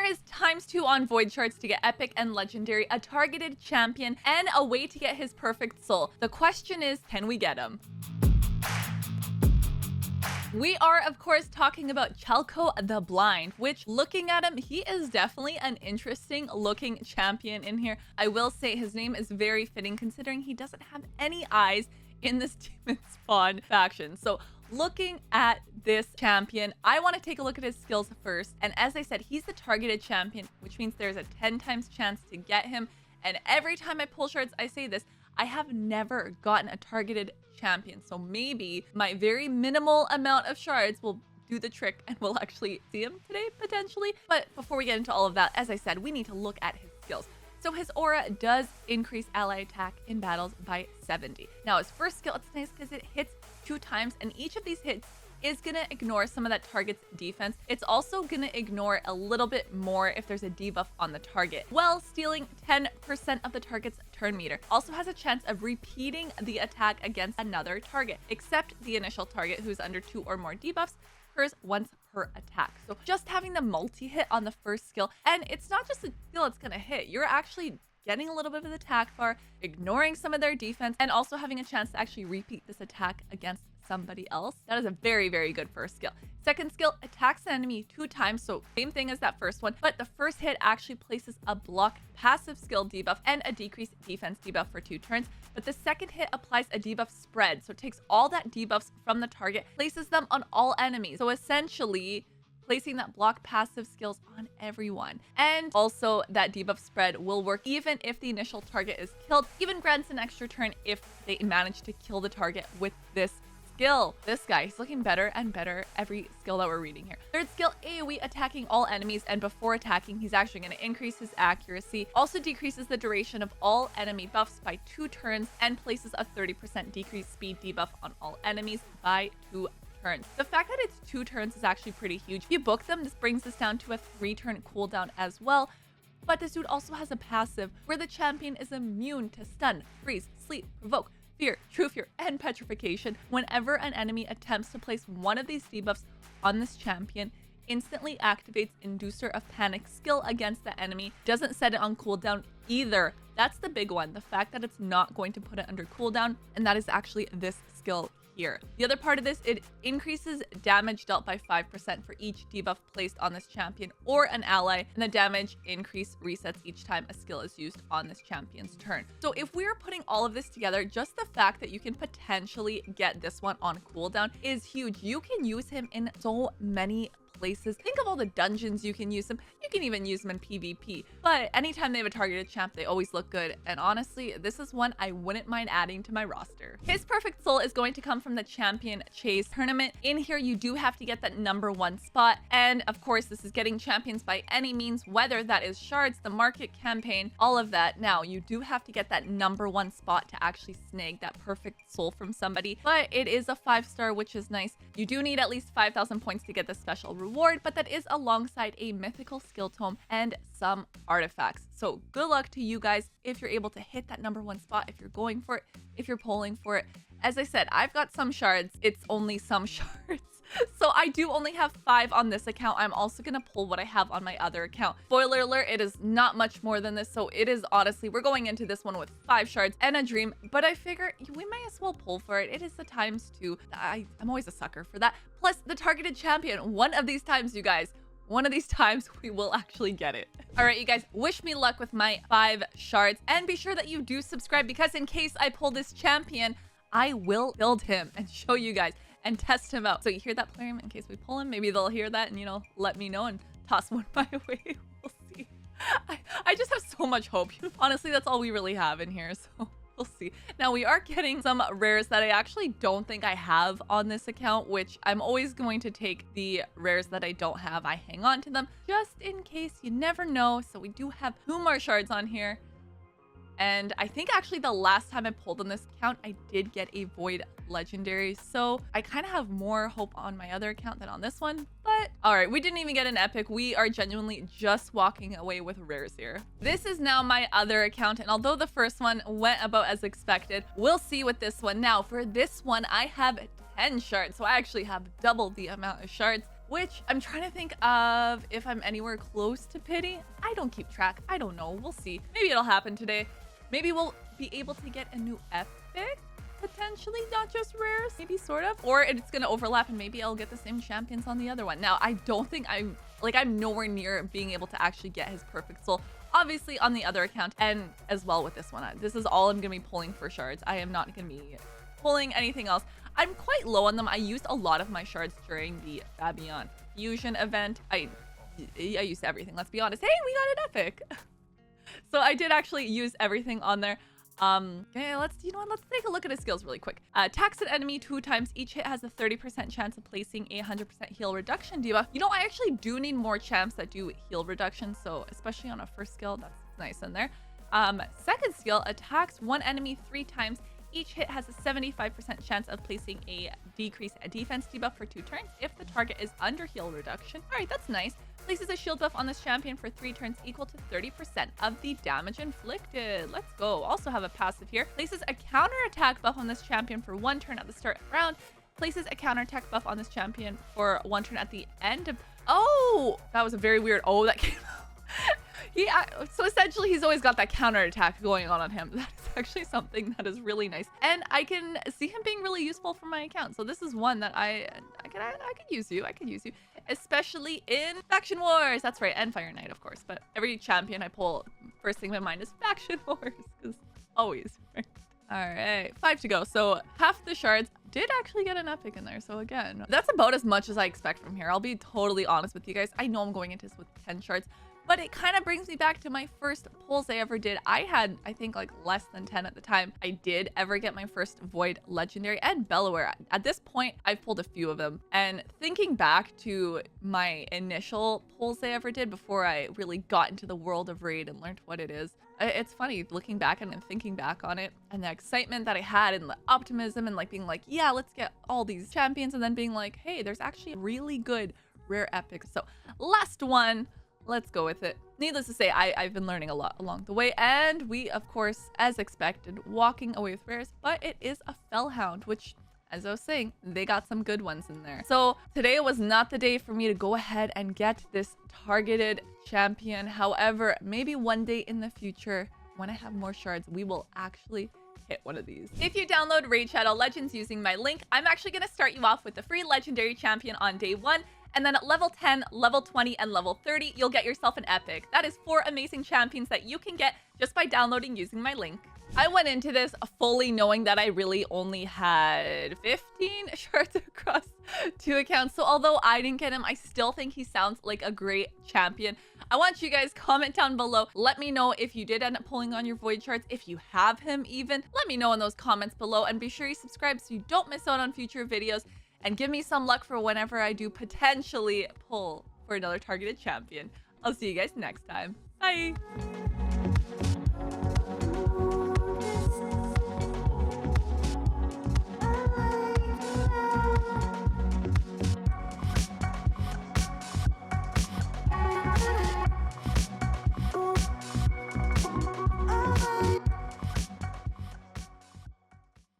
is ×2 on void shards to get epic and legendary, a targeted champion, and a way to get his perfect soul. The question is, can we get him? We are, of course, talking about Chalco the Blind, which, looking at him, he is definitely an interesting looking champion in here. I will say his name is very fitting considering he doesn't have any eyes in this Demon Spawn faction. So looking at this champion, I want to take a look at his skills first. And as I said, he's the targeted champion, which means there's a 10 times chance to get him. And every time I pull shards, I say this, I have never gotten a targeted champion. So maybe my very minimal amount of shards will do the trick and we'll actually see him today, potentially. But before we get into all of that, as I said, we need to look at his skills. So his aura does increase ally attack in battles by 70. Now his first skill, it's nice because it hits 2 times, and each of these hits is gonna ignore some of that target's defense. It's also gonna ignore a little bit more if there's a debuff on the target, while stealing 10% of the target's turn meter. Also has a chance of repeating the attack against another target, except the initial target who's under 2 or more debuffs occurs once per attack. So just having the multi-hit on the first skill, and it's not just a skill it's gonna hit, you're actually getting a little bit of an attack bar, ignoring some of their defense, and also having a chance to actually repeat this attack against somebody else. That is a very, very good first skill. Second skill, attacks the enemy 2 times, so same thing as that first one, but the first hit actually places a block passive skill debuff and a decreased defense debuff for 2 turns, but the second hit applies a debuff spread, so it takes all that debuffs from the target, places them on all enemies, so essentially placing that block passive skills on everyone. And also that debuff spread will work even if the initial target is killed, even grants an extra turn if they manage to kill the target with this skill. This guy, he's looking better and better every skill that we're reading here. Third skill, AoE attacking all enemies, and before attacking, he's actually going to increase his accuracy. Also decreases the duration of all enemy buffs by 2 turns and places a 30% decreased speed debuff on all enemies by 2 turns. The fact that it's 2 turns is actually pretty huge. If you book them, this brings this down to a 3-turn cooldown as well. But this dude also has a passive where the champion is immune to stun, freeze, sleep, provoke, fear, true fear, and petrification. Whenever an enemy attempts to place one of these debuffs on this champion, instantly activates Inducer of Panic skill against the enemy. Doesn't set it on cooldown either. That's the big one, the fact that it's not going to put it under cooldown, and that is actually this skill here. The other part of this, it increases damage dealt by 5% for each debuff placed on this champion or an ally, and the damage increase resets each time a skill is used on this champion's turn. So if we're putting all of this together, just the fact that you can potentially get this one on cooldown is huge. You can use him in so many places. Think of all the dungeons you can use him. You can even use him in PvP. But anytime they have a targeted champ, they always look good. And honestly, this is one I wouldn't mind adding to my roster. His perfect soul is going to come from the champion chase tournament. In here, you do have to get that #1 spot. And of course, this is getting champions by any means, whether that is shards, the market campaign, all of that. Now, you do have to get that #1 spot to actually snag that perfect soul from somebody. But it is a 5-star, which is nice. You do need at least 5,000 points to get the special reward, but that is alongside a mythical skill tome and some artifacts. So good luck to you guys if you're able to hit that #1 spot, if you're going for it, if you're polling for it. As I said, I've got some shards. It's only some shards. So I do only have 5 on this account. I'm also going to pull what I have on my other account. Spoiler alert, it is not much more than this. So it is honestly, we're going into this one with 5 shards and a dream, but I figure we may as well pull for it. It is the ×2. I'm always a sucker for that. Plus the targeted champion. One of these times, you guys, one of these times we will actually get it. All right, you guys, wish me luck with my 5 shards, and be sure that you do subscribe, because in case I pull this champion, I will build him and show you guys and test him out. So you hear that, player? In case we pull him, maybe they'll hear that and, you know, let me know and toss one my way. We'll see. I just have so much hope. Honestly, that's all we really have in here. So we'll see. Now we are getting some rares that I actually don't think I have on this account, which I'm always going to take the rares that I don't have. I hang on to them just in case, you never know. So we do have 2 more shards on here. And I think actually the last time I pulled on this account, I did get a void legendary. So I kind of have more hope on my other account than on this one. But all right, we didn't even get an epic. We are genuinely just walking away with rares here. This is now my other account. And although the first one went about as expected, we'll see with this one. Now for this one, I have 10 shards. So I actually have double the amount of shards. which I'm trying to think of if I'm anywhere close to pity. I don't keep track. I don't know. We'll see. Maybe it'll happen today. Maybe we'll be able to get a new epic, potentially, not just rares, maybe sort of, or it's gonna overlap and maybe I'll get the same champions on the other one. Now, I don't think I'm nowhere near being able to actually get his perfect soul, obviously on the other account, and as well with this one. This is all I'm gonna be pulling for shards. I am not gonna be pulling anything else. I'm quite low on them. I used a lot of my shards during the Fabian Fusion event. I used everything, let's be honest. Hey, we got an epic. So I did actually use everything on there. Okay, let's take a look at his skills really quick. Attacks an enemy 2 times. Each hit has a 30% chance of placing a 100% heal reduction debuff. You know, I actually do need more champs that do heal reduction, so especially on a first skill, that's nice in there. Second skill, attacks 1 enemy 3 times. Each hit has a 75% chance of placing a decreased defense debuff for 2 turns if the target is under heal reduction. All right, that's nice. Places a shield buff on this champion for 3 turns equal to 30% of the damage inflicted. Let's go. Also have a passive here. Places a counterattack buff on this champion for 1 turn at the start of the round. Places a counterattack buff on this champion for 1 turn at the end of... Oh, that was a very weird... Oh, that came out. So essentially, he's always got that counterattack going on him. That is actually something that is really nice. And I can see him being really useful for my account. So this is one that I could use you. I could use you. Especially in Faction Wars. That's right. And Fire Knight, of course. But every champion I pull, first thing in my mind is Faction Wars. Because always. Right? All right. 5 to go. So half the shards did actually get an epic in there. So again, that's about as much as I expect from here. I'll be totally honest with you guys. I know I'm going into this with 10 shards. But it kind of brings me back to my first pulls I ever did. I had, I think, like less than 10 at the time. I did ever get my first Void Legendary and Bellower. At this point, I've pulled a few of them. And thinking back to my initial pulls I ever did before I really got into the world of Raid and learned what it is, it's funny looking back and thinking back on it and the excitement that I had and the optimism and like being like, yeah, let's get all these champions, and then being like, hey, there's actually really good rare epics. So last one. Let's go with it. Needless to say, I've been learning a lot along the way, and we, of course, as expected, walking away with rares, but it is a Fellhound, which, as I was saying, they got some good ones in there. So today was not the day for me to go ahead and get this targeted champion. However, maybe one day in the future, when I have more shards, we will actually hit one of these. If you download Raid Shadow Legends using my link, I'm actually going to start you off with the free legendary champion on day 1. And then at level 10, level 20, and level 30, you'll get yourself an epic. That is 4 amazing champions that you can get just by downloading using my link. I went into this fully knowing that I really only had 15 shards across 2 accounts. So although I didn't get him, I still think he sounds like a great champion. I want you guys comment down below. Let me know if you did end up pulling on your void shards, if you have him even. Let me know in those comments below, and be sure you subscribe so you don't miss out on future videos. And give me some luck for whenever I do potentially pull for another targeted champion. I'll see you guys next time. Bye!